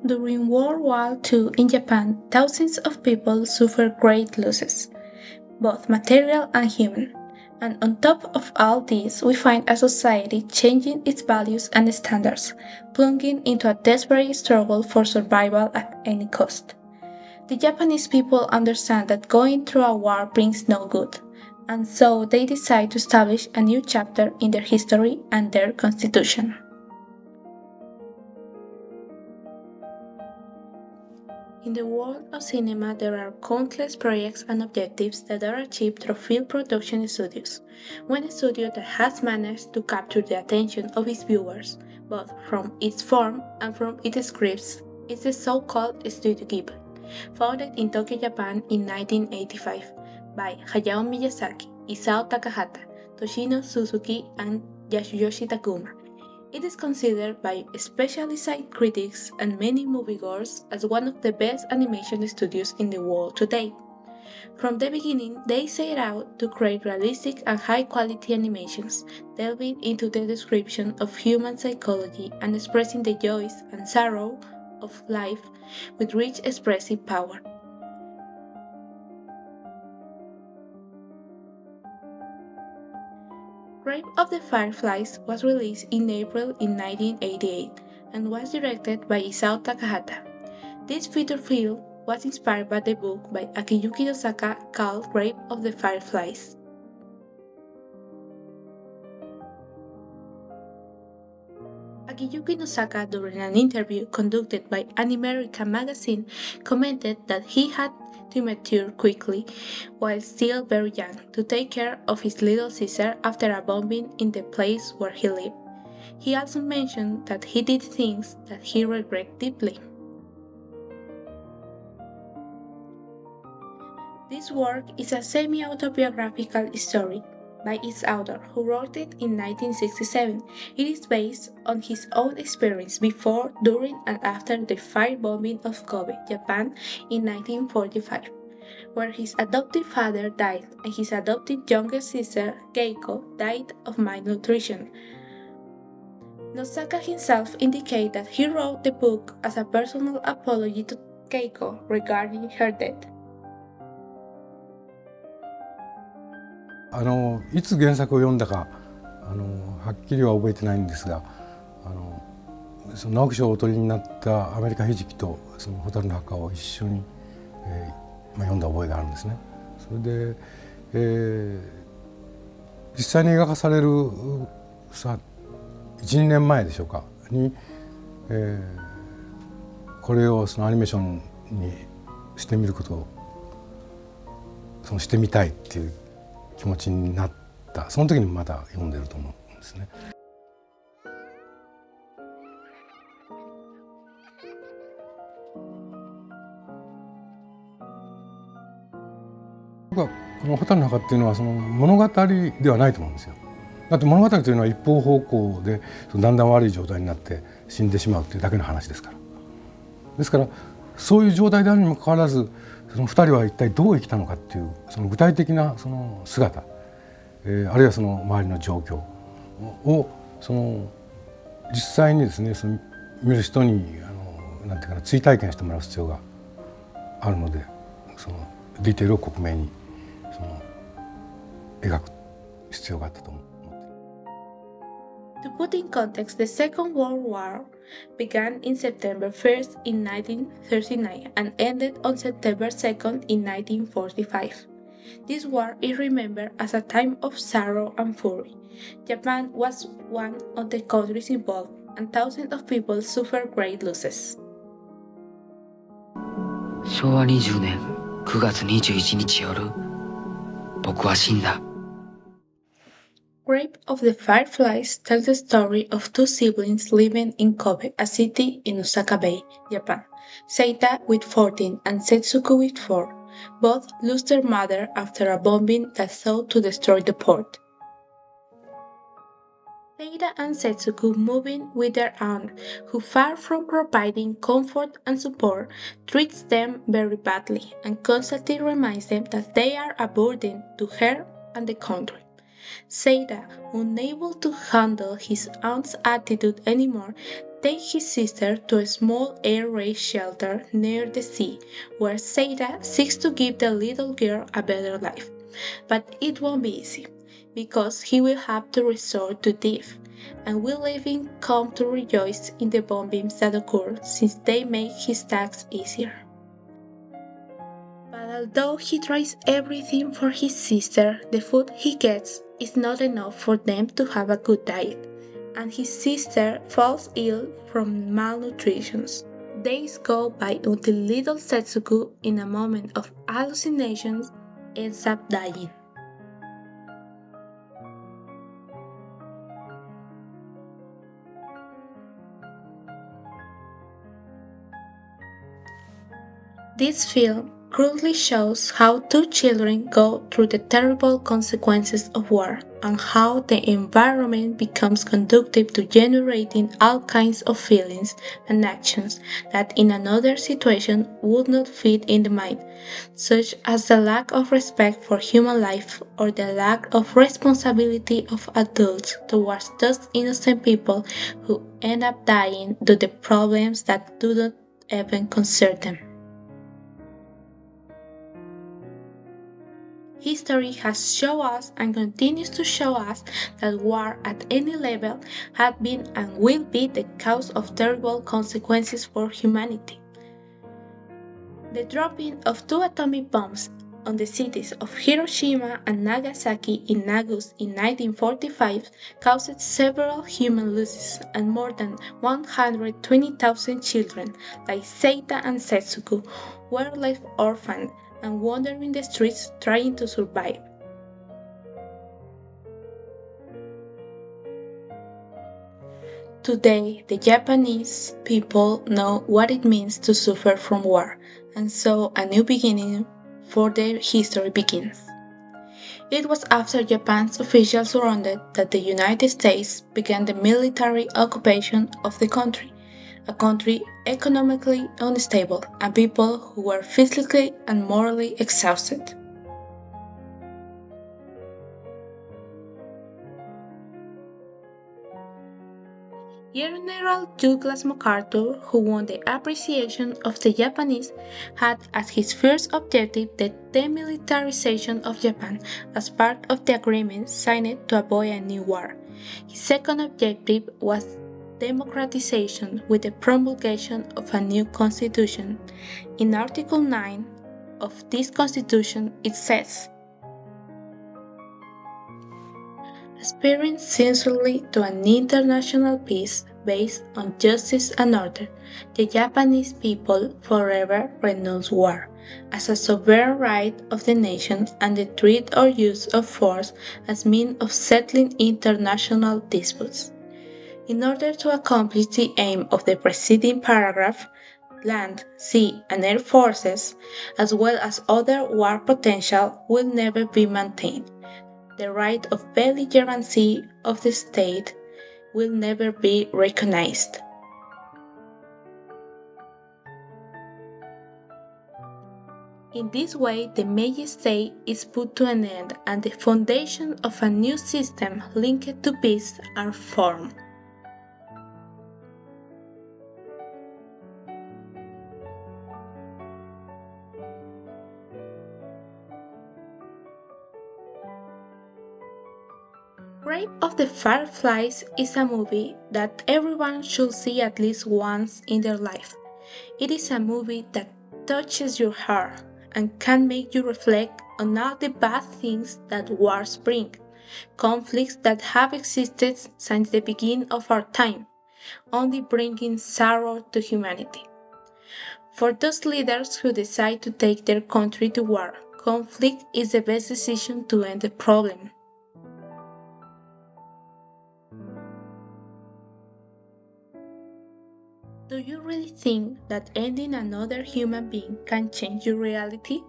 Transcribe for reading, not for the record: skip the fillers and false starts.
During World War II in Japan, thousands of people suffered great losses, both material and human. And on top of all this, we find a society changing its values and standards, plunging into a desperate struggle for survival at any cost. The Japanese people understand that going through a war brings no good, and so they decide to establish a new chapter in their history and their constitution. In the world of cinema, there are countless projects and objectives that are achieved through film production studios. One studio that has managed to capture the attention of its viewers, both from its form and from its scripts, is the so-called Studio Ghibli, founded in Tokyo, Japan in 1985 by Hayao Miyazaki, Isao Takahata, Toshino Suzuki, and Yasuyoshi Takuma. It is considered by specialized critics and many moviegoers as one of the best animation studios in the world today. From the beginning, they set out to create realistic and high quality animations, delving into the description of human psychology and expressing the joys and sorrow of life with rich expressive power. Grave of the Fireflies was released in April in 1988 and was directed by Isao Takahata. This feature film was inspired by the book by Akiyuki Osaka called Grave of the Fireflies. Akiyuki Osaka, during an interview conducted by Animerica magazine, commented that he had to mature quickly, while still very young, to take care of his little sister after a bombing in the place where he lived. He also mentioned that he did things that he regretted deeply. This work is a semi-autobiographical story by its author, who wrote it in 1967. It is based on his own experience before, during, and after the firebombing of Kobe, Japan in 1945, where his adoptive father died and his adopted younger sister, Keiko, died of malnutrition. Nosaka himself indicated that he wrote the book as a personal apology to Keiko regarding her death. いつ原作を読んだかはっきりは覚えてないんですがその直木賞をお取りになったアメリカひじきとその蛍の墓を一緒に、読んだ覚えがあるんですね。それで、実際に描かされるさ12年前でしょうかに、これをそのアニメーションにしてみることをしてみたいっていう気持ちになった、その時にまだ読んでると思うんですね。僕はこの「蛍の墓」っていうのはその物語ではないと思うんですよ。だって物語というのは一方方向でだんだん悪い状態になって死んでしまうというだけの話ですから。ですからそういう状態であるにもかかわらずその2人は一体どう生きたのかっていうその具体的なその姿、あるいはその周りの状況をその実際にですねその見る人になんていうかな追体験してもらう必要があるので、そのディテールを克明にその描く必要があったと思う。To put in context, the Second World War began in September 1st in 1939 and ended on September 2nd in 1945. This war is remembered as a time of sorrow and fury. Japan was one of the countries involved, and thousands of people suffered great losses. 昭和20年9月21日夜、僕は死んだ。Grave of the Fireflies tells the story of two siblings living in Kobe, a city in Osaka Bay, Japan. Seita, with 14, and Setsuko, with 4. Both lost their mother after a bombing that sought to destroy the port. Seita and Setsuko move in with their aunt, who, far from providing comfort and support, treats them very badly and constantly reminds them that they are a burden to her and the country. Seita, unable to handle his aunt's attitude anymore, take his sister to a small air raid shelter near the sea, where Seita seeks to give the little girl a better life. But it won't be easy, because he will have to resort to death, and will even come to rejoice in the bombings that occur since they make his task easier. But although he tries everything for his sister, the food he gets is not enough for them to have a good diet, and his sister falls ill from malnutrition. Days go by until little Setsuko, in a moment of hallucinations, ends up dying. This film crudely shows how two children go through the terrible consequences of war and how the environment becomes conducive to generating all kinds of feelings and actions that in another situation would not fit in the mind, such as the lack of respect for human life or the lack of responsibility of adults towards those innocent people who end up dying due to problems that do not even concern them. History has shown us and continues to show us that war at any level has been and will be the cause of terrible consequences for humanity. The dropping of two atomic bombs on the cities of Hiroshima and Nagasaki in August in 1945 caused several human losses, and more than 120,000 children like Seita and Setsuko were left orphaned and wandering the streets trying to survive. Today, the Japanese people know what it means to suffer from war, and so a new beginning for their history begins. It was after Japan's official surrender that the United States began the military occupation of the country, a country economically unstable and people who were physically and morally exhausted. General Douglas MacArthur, who won the appreciation of the Japanese, had as his first objective the demilitarization of Japan as part of the agreement signed to avoid a new war. His second objective was democratization with the promulgation of a new constitution. In Article 9 of this constitution, it says, aspiring sincerely to an international peace based on justice and order, the Japanese people forever renounce war as a sovereign right of the nation and the threat or use of force as means of settling international disputes. In order to accomplish the aim of the preceding paragraph, land, sea, and air forces, as well as other war potential, will never be maintained. The right of belligerency of the state will never be recognized. In this way, the Meiji state is put to an end and the foundation of a new system linked to peace are formed. Rape of the Fireflies is a movie that everyone should see at least once in their life. It is a movie that touches your heart and can make you reflect on all the bad things that wars bring, conflicts that have existed since the beginning of our time, only bringing sorrow to humanity. For those leaders who decide to take their country to war, conflict is the best decision to end the problem. Do you really think that ending another human being can change your reality?